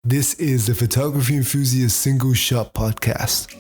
This is the Photography Enthusiast Single Shot Podcast.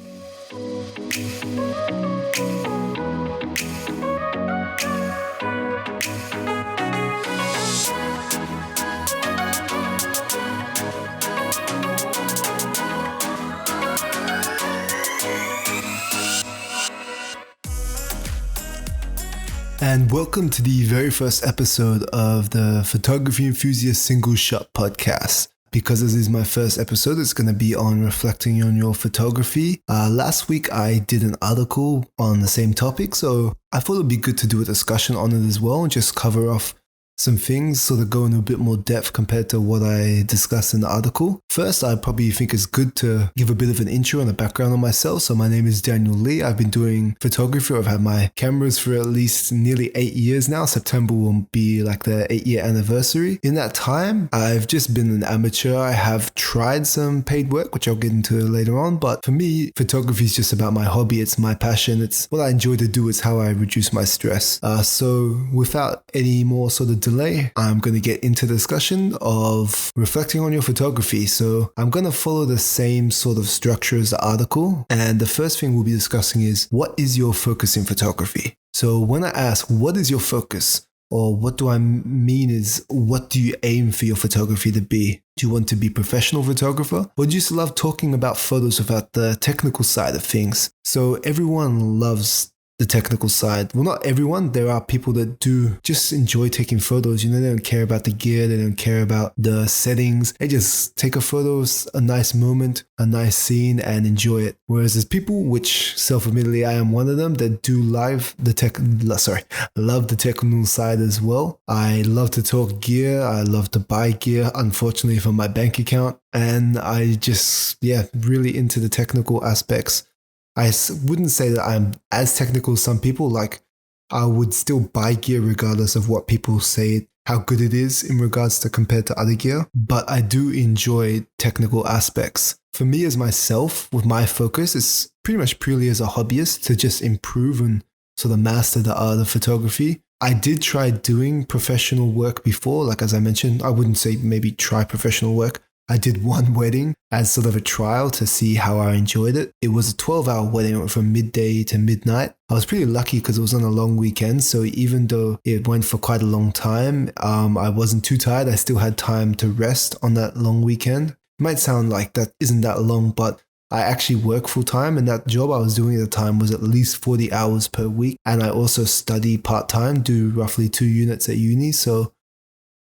And welcome to the very first episode of the Photography Enthusiast Single Shot Podcast. Because this is my first episode, it's going to be on reflecting on your photography. Last week, I did an article on the same topic, so I thought it'd be good to do a discussion on it as well and just cover off some things, sort of go into a bit more depth compared to what I discussed in the article. First, I probably think it's good to give a bit of an intro and a background on myself. So my name is Daniel Lee. I've been doing photography. I've had my cameras for at least nearly 8 years now. September will be like the 8-year anniversary. In that time, I've just been an amateur. I have tried some paid work, which I'll get into later on. But for me, photography is just about my hobby. It's my passion. It's what I enjoy to do. It's how I reduce my stress. So without any more sort of delay, I'm going to get into the discussion of reflecting on your photography. So I'm going to follow the same sort of structure as the article. And the first thing we'll be discussing is, what is your focus in photography? So when I ask, what is your focus? Or what do I mean is, what do you aim for your photography to be? Do you want to be a professional photographer? Or do you just love talking about photos without the technical side of things? So everyone loves the technical side. Well, not everyone. There are people that do just enjoy taking photos. They don't care about the gear. They don't care about the settings. They just take a photo of a nice moment, a nice scene, and enjoy it. Whereas there's people, which self-admittedly I am one of them, that do love the technical side as well. I love to talk gear. I love to buy gear, unfortunately, from my bank account. And I just, really into the technical aspects. I wouldn't say that I'm as technical as some people. Like, I would still buy gear regardless of what people say, how good it is in regards to compared to other gear. But I do enjoy technical aspects. For me as myself, with my focus, it's pretty much purely as a hobbyist to just improve and sort of master the art of photography. I did try doing professional work before. Like, as I mentioned, I wouldn't say maybe try professional work. I did one wedding as sort of a trial to see how I enjoyed it. It was a 12-hour wedding. It went from midday to midnight. I was pretty lucky because it was on a long weekend. So even though it went for quite a long time, I wasn't too tired. I still had time to rest on that long weekend. It might sound like that isn't that long, but I actually work full time, and that job I was doing at the time was at least 40 hours per week. And I also study part time, do roughly 2 units at uni. So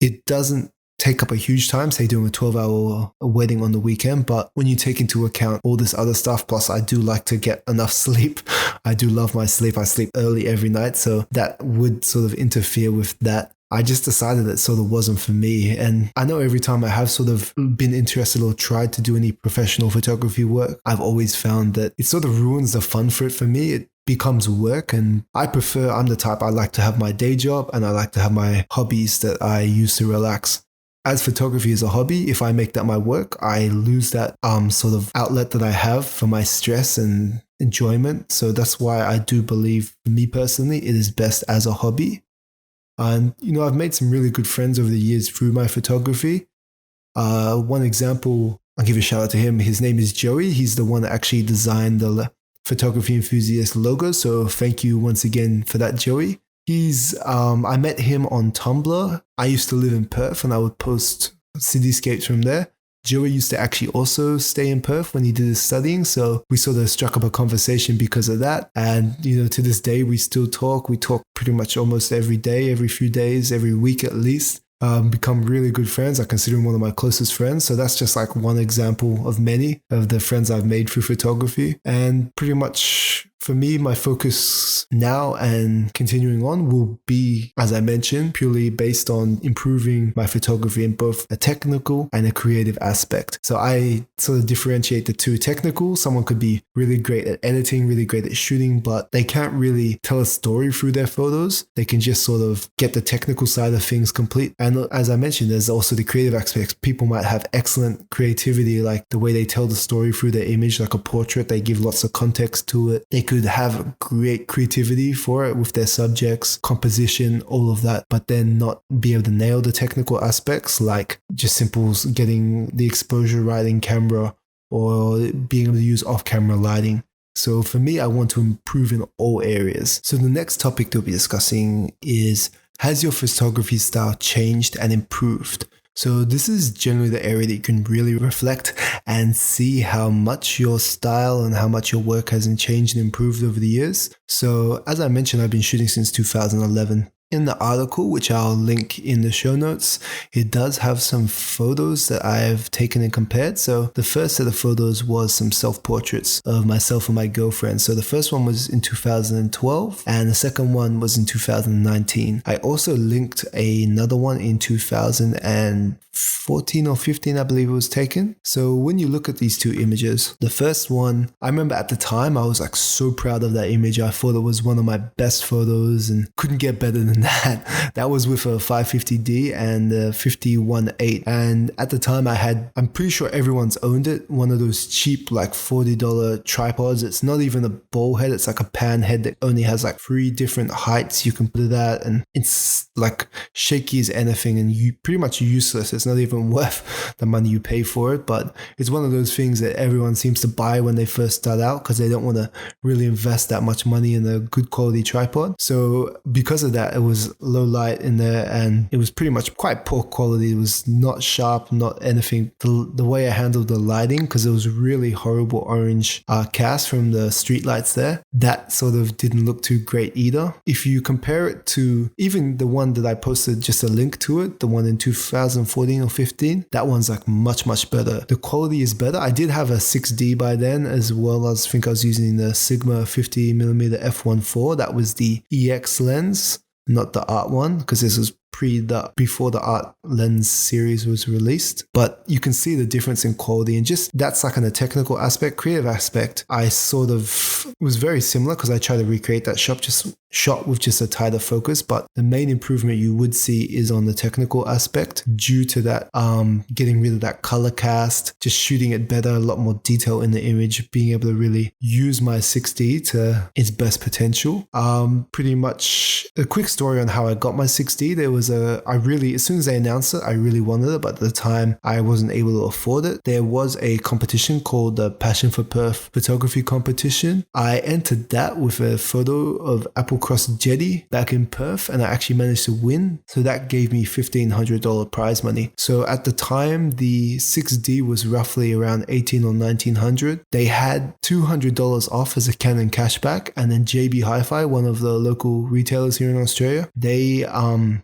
it doesn't take up a huge time, say doing a 12-hour wedding on the weekend. But when you take into account all this other stuff, plus I do like to get enough sleep. I do love my sleep. I sleep early every night. So that would sort of interfere with that. I just decided it sort of wasn't for me. And I know every time I have sort of been interested or tried to do any professional photography work, I've always found that it sort of ruins the fun for it for me. It becomes work, and I'm the type, I like to have my day job and I like to have my hobbies that I use to relax. As photography is a hobby, if I make that my work, I lose that sort of outlet that I have for my stress and enjoyment. So that's why I do believe, for me personally, it is best as a hobby. And, I've made some really good friends over the years through my photography. One example, I'll give a shout out to him. His name is Joey. He's the one that actually designed the Photography Enthusiast logo. So thank you once again for that, Joey. I met him on Tumblr. I used to live in Perth and I would post cityscapes from there. Joey used to actually also stay in Perth when he did his studying. So we sort of struck up a conversation because of that. And, to this day, we still talk. We talk pretty much almost every day, every few days, every week at least. Become really good friends. I consider him one of my closest friends. So that's just like one example of many of the friends I've made through photography. And pretty much for me, my focus now and continuing on will be, as I mentioned, purely based on improving my photography in both a technical and a creative aspect. So I sort of differentiate the two. Technical, someone could be really great at editing, really great at shooting, but they can't really tell a story through their photos. They can just sort of get the technical side of things complete. And as I mentioned, there's also the creative aspects. People might have excellent creativity, like the way they tell the story through their image, like a portrait. They give lots of context to it. They could have great creativity for it with their subjects, composition, all of that, but then not be able to nail the technical aspects like just simple getting the exposure right in camera or being able to use off-camera lighting. So for me, I want to improve in all areas. So the next topic that we'll be discussing is, has your photography style changed and improved? So this is generally the area that you can really reflect and see how much your style and how much your work has changed and improved over the years. So as I mentioned, I've been shooting since 2011. In the article, which I'll link in the show notes, it does have some photos that I've taken and compared. So the first set of photos was some self-portraits of myself and my girlfriend. So the first one was in 2012 and the second one was in 2019. I also linked another one in 2014 or 15, I believe it was taken. So when you look at these two images, the first one, I remember at the time I was like so proud of that image. I thought it was one of my best photos and couldn't get better than that was with a 550D and a 51.8, and at the time I'm pretty sure everyone's owned it, one of those cheap like $40 tripods. It's not even a ball head, it's like a pan head that only has like 3 different heights you can put it at, and it's like shaky as anything and pretty much useless. It's not even worth the money you pay for it, but it's one of those things that everyone seems to buy when they first start out because they don't want to really invest that much money in a good quality tripod. So because of that, it was low light in there and it was pretty much quite poor quality. It was not sharp, not anything. The way I handled the lighting, because it was really horrible orange cast from the street lights there, that sort of didn't look too great either. If you compare it to even the one that I posted just a link to it, the one in 2014 or 15, that one's like much better. The quality is better. I did have a 6D by then, as well as I think I was using the Sigma 50mm f1.4. That was the EX lens, not the art one, because this was before the art lens series was released. But you can see the difference in quality, and just that's like on a technical aspect. Creative aspect, I sort of was very similar because I tried to recreate that shot with just a tighter focus, but the main improvement you would see is on the technical aspect due to that getting rid of that color cast, just shooting it better, a lot more detail in the image, being able to really use my 6D to its best potential. Pretty much a quick story on how I got my 6D. There was as soon as they announced it, I really wanted it, but at the time I wasn't able to afford it. There was a competition called the Passion for Perth photography competition. I entered that with a photo of Applecross Jetty back in Perth, and I actually managed to win. So that gave me $1,500 prize money. So at the time, the 6D was roughly around $1,800 or $1,900. They had $200 off as a Canon cashback, and then JB Hi-Fi, one of the local retailers here in Australia, they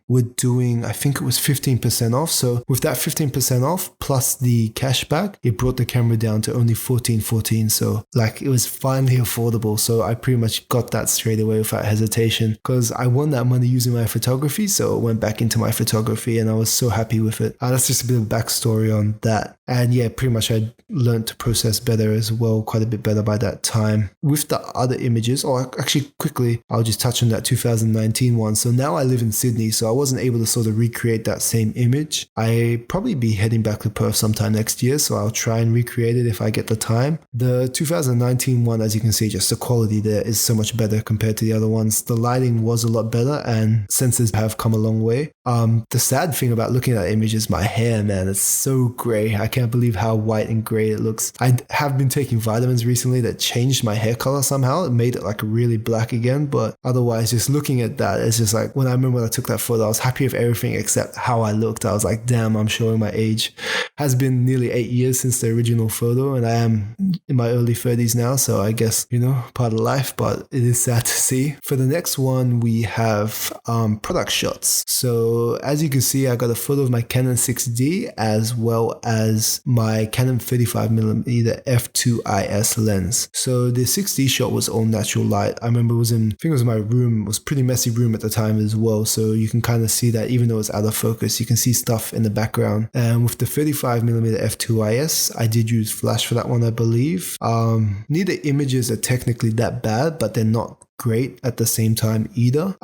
were doing, I think it was 15% off. So with that 15% off plus the cashback, it brought the camera down to only $1,414. So like it was finally affordable. So I pretty much got that straight away without hesitation because I won that money using my photography. So it went back into my photography and I was so happy with it. That's just a bit of backstory on that. And yeah, pretty much I learned to process better as well, quite a bit better by that time. With the other images, or actually quickly, I'll just touch on that 2019 one. So now I live in Sydney, so I wasn't able to sort of recreate that same image. I probably be heading back to Perth sometime next year, so I'll try and recreate it if I get the time. The 2019 one, as you can see, just the quality there is so much better compared to the other ones. The lighting was a lot better and sensors have come a long way. The sad thing about looking at that image is my hair, man. It's so grey. I can't believe how white and grey it looks. I have been taking vitamins recently that changed my hair color somehow. It made it like really black again, but otherwise just looking at that, it's just like when I remember when I took that photo, I was happy with everything except how I looked. I was like, damn, I'm showing my age. Has been nearly 8 years since the original photo and I am in my early 30s now, so I guess, part of life, but it is sad to see. For the next one, we have product shots. So as you can see, I got a photo of my Canon 6D as well as my Canon 35mm f2.IS lens. So the 6D shot was all natural light. I remember I think it was in my room. It was a pretty messy room at the time as well. So you can kind of see that even though it's out of focus, you can see stuff in the background. And with the 35mm f2.IS, I did use flash for that one, I believe. Neither images are technically that bad, but they're not great at the same time either.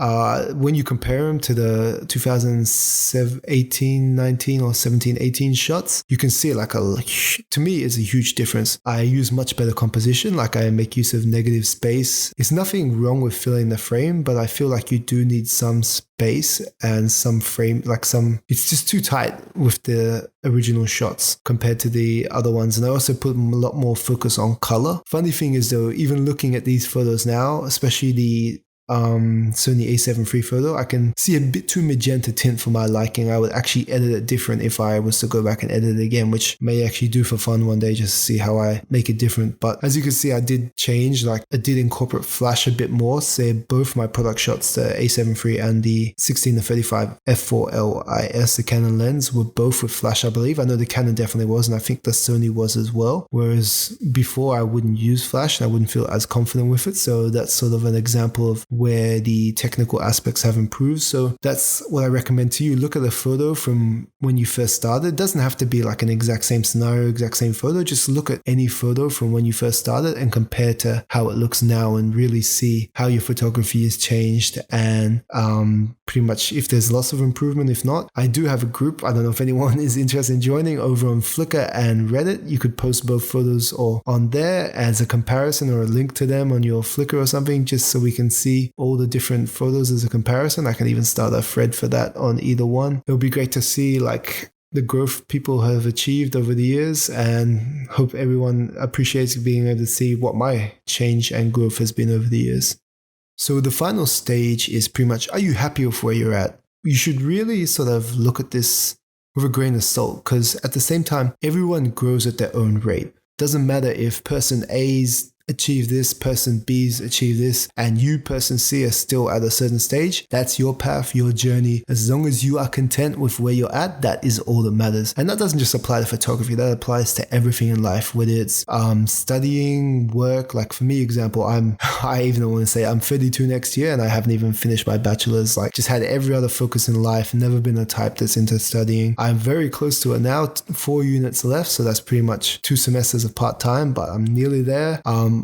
When you compare them to the 2018, 19 or 17, 18 shots, you can see like to me, it's a huge difference. I use much better composition, like I make use of negative space. It's nothing wrong with filling the frame, but I feel like you do need some space and some frame, it's just too tight with the original shots compared to the other ones. And I also put a lot more focus on color. Funny thing is though, even looking at these photos now, especially the Sony A7 III photo, I can see a bit too magenta tint for my liking. I would actually edit it different if I was to go back and edit it again, which may actually do for fun one day, just to see how I make it different. But as you can see, I did change, I did incorporate flash a bit more. So both my product shots, the A7 III and the 16-35 f4.LIS, the Canon lens, were both with flash, I believe. I know the Canon definitely was, and I think the Sony was as well. Whereas before I wouldn't use flash and I wouldn't feel as confident with it. So that's sort of an example of where the technical aspects have improved. So that's what I recommend to you. Look at the photo from when you first started. It doesn't have to be like an exact same scenario, exact same photo. Just look at any photo from when you first started and compare to how it looks now and really see how your photography has changed and pretty much if there's lots of improvement. If not, I do have a group. I don't know if anyone is interested in joining over on Flickr and Reddit. You could post both photos or on there as a comparison or a link to them on your Flickr or something, just so we can see all the different photos as a comparison. I can even start a thread for that on either one. It'll be great to see the growth people have achieved over the years, and hope everyone appreciates being able to see what my change and growth has been over the years. So the final stage is pretty much, are you happy with where you're at? You should really sort of look at this with a grain of salt, because at the same time, everyone grows at their own rate. Doesn't matter if person A's achieve this, person B's achieve this, and you, person C, are still at a certain stage. That's your path, your journey. As long as you are content with where you're at, that is all that matters. And that doesn't just apply to photography, that applies to everything in life, whether it's studying, work. Like for me, example, I even want to say I'm 32 next year and I haven't even finished my bachelor's. Just had every other focus in life, never been a type that's into studying. I'm very close to it now, 4 units left, so that's pretty much 2 semesters of part-time, but I'm nearly there.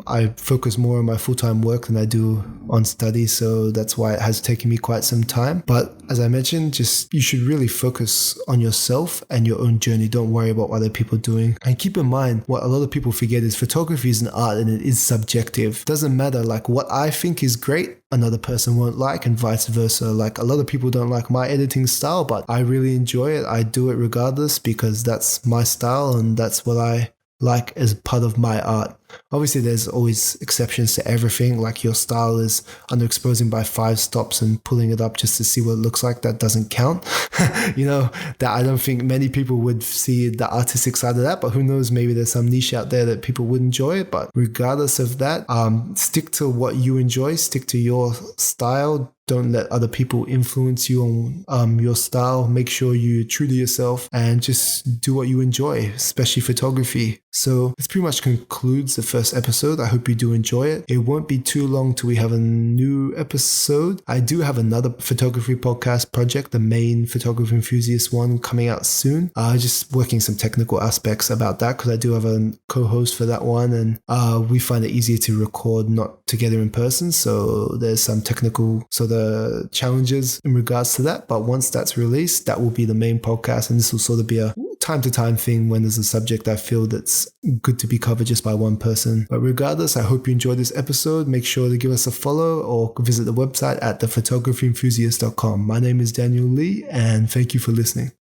I focus more on my full-time work than I do on study, so that's why it has taken me quite some time. But as I mentioned, you should really focus on yourself and your own journey. Don't worry about what other people are doing. And keep in mind, what a lot of people forget is photography is an art and it is subjective. It doesn't matter, what I think is great, another person won't like, and vice versa. A lot of people don't like my editing style, but I really enjoy it. I do it regardless because that's my style and that's what I like as part of my art. Obviously, there's always exceptions to everything. Your style is underexposing by 5 stops and pulling it up just to see what it looks like. That doesn't count. That I don't think many people would see the artistic side of that, but who knows, maybe there's some niche out there that people would enjoy it. But regardless of that, stick to what you enjoy, stick to your style. Don't let other people influence you on your style. Make sure you're true to yourself and just do what you enjoy, especially photography. So this pretty much concludes the first episode. I hope you do enjoy it. It won't be too long till we have a new episode. I do have another photography podcast project, the main Photography Enthusiast one, coming out soon. Just working some technical aspects about that because I do have a co-host for that one, and we find it easier to record not together in person. So there's some technical sort of challenges in regards to that. But once that's released, that will be the main podcast, and this will sort of be a time-to-time thing when there's a subject I feel that's good to be covered just by one person. But regardless, I hope you enjoyed this episode. Make sure to give us a follow or visit the website at thephotographyenthusiast.com. My name is Daniel Lee, and thank you for listening.